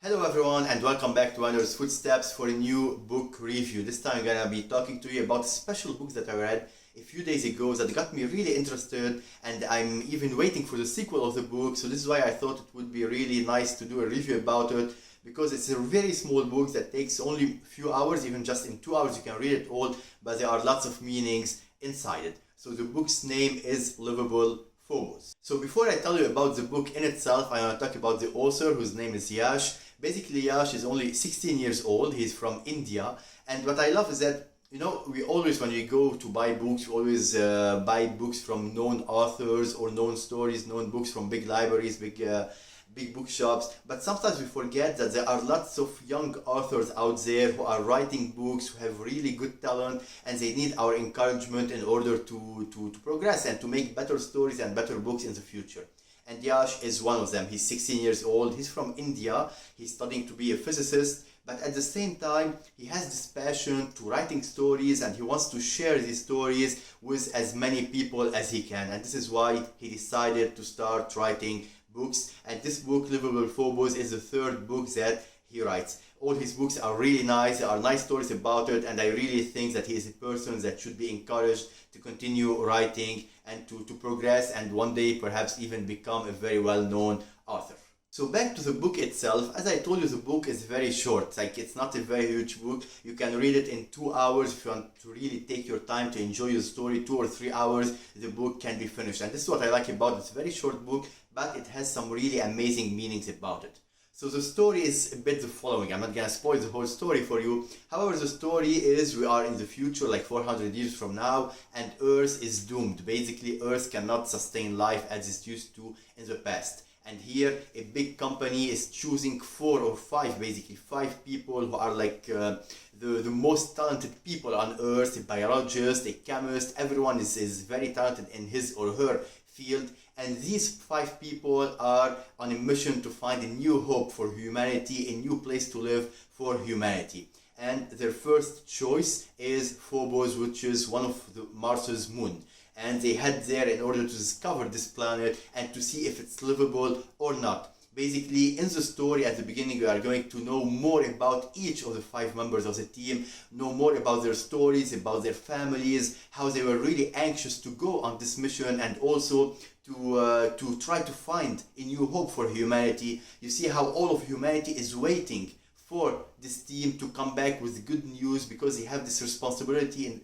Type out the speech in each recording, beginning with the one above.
Hello everyone and welcome back to Wander's Footsteps for a new book review. This time I'm gonna be talking to you about special books that I read a few days ago that got me really interested, and I'm even waiting for the sequel of the book. So this is why I thought it would be really nice to do a review about it, because it's a very small book that takes only a few hours. Even just in 2 hours you can read it all, but there are lots of meanings inside it. So the book's name is Liveable Phobos. So before I tell you about the book in itself, I want to talk about the author, whose name is Yash. Basically, Yash is only 16 years old. He's from India, and what I love is that, we always, when we go to buy books, we always buy books from known authors or known stories, known books from big libraries, big bookshops. But sometimes we forget that there are lots of young authors out there who are writing books, who have really good talent, and they need our encouragement in order to progress and to make better stories and better books in the future. And Yash is one of them. He's 16 years old. He's from India. He's studying to be a physicist, but at the same time, he has this passion to writing stories, and he wants to share these stories with as many people as he can. And this is why he decided to start writing books. And this book, Liveable Phobos, is the third book that he writes. All his books are really nice. There are nice stories about it, and I really think that he is a person that should be encouraged to continue writing and to progress, and one day perhaps even become a very well-known author. So back to the book itself. As I told you, the book is very short. It's not a very huge book. You can read it in 2 hours. If you want to really take your time to enjoy your story, 2 or 3 hours, the book can be finished. And this is what I like about it. It's a very short book, but it has some really amazing meanings about it. So the story is a bit the following. I'm not gonna spoil the whole story for you. However, the story is, we are in the future, like 400 years from now, and Earth is doomed. Basically, Earth cannot sustain life as it used to in the past. And here, a big company is choosing 4 or 5, basically 5 people who are like the most talented people on Earth. A biologist, a chemist, everyone is very talented in his or her field. And these 5 people are on a mission to find a new hope for humanity, a new place to live for humanity. And their first choice is Phobos, which is one of Mars's moon. And they head there in order to discover this planet and to see if it's livable or not. Basically, in the story at the beginning, we are going to know more about each of the 5 members of the team, know more about their stories, about their families, how they were really anxious to go on this mission, and also to try to find a new hope for humanity. You see how all of humanity is waiting for this team to come back with good news, because they have this responsibility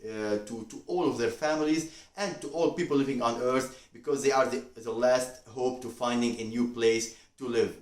to all of their families and to all people living on Earth, because they are the last hope to finding a new place to live.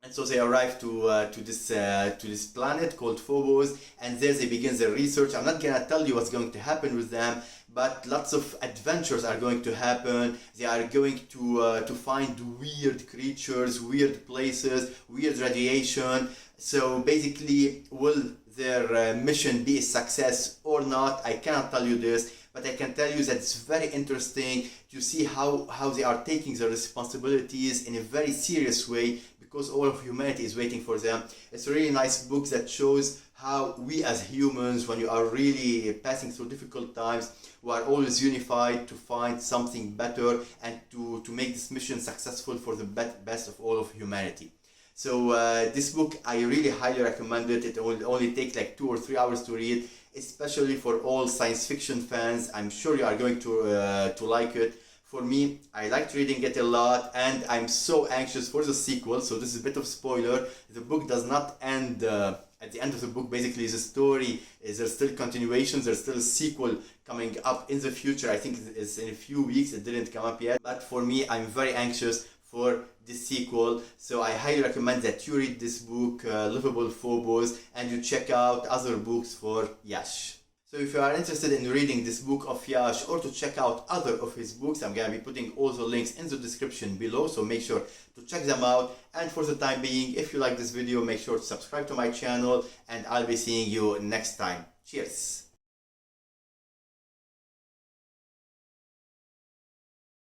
And so they arrive to this planet called Phobos, and there they begin their research. I'm not gonna tell you what's going to happen with them, but lots of adventures are going to happen. They are going to find weird creatures, weird places, weird radiation. So basically, will their mission be a success or not? I cannot tell you this, but I can tell you that it's very interesting to see how they are taking their responsibilities in a very serious way, because all of humanity is waiting for them. It's a really nice book that shows how we as humans, when you are really passing through difficult times, we are always unified to find something better and to make this mission successful for the best of all of humanity. So this book, I really highly recommend it. It will only take like 2 or 3 hours to read, especially for all science fiction fans. I'm sure you are going to like it. For me, I liked reading it a lot, and I'm so anxious for the sequel. So this is a bit of spoiler. The book does not end at the end of the book. Basically, the story is, there's still continuations. There's still a sequel coming up in the future. I think it's in a few weeks. It didn't come up yet. But for me, I'm very anxious for the sequel. So I highly recommend that you read this book, Liveable Phobos, and you check out other books for Yash. So if you are interested in reading this book of Yash, or to check out other of his books, I'm going to be putting all the links in the description below, so make sure to check them out. And for the time being, if you like this video, make sure to subscribe to my channel, and I'll be seeing you next time. Cheers!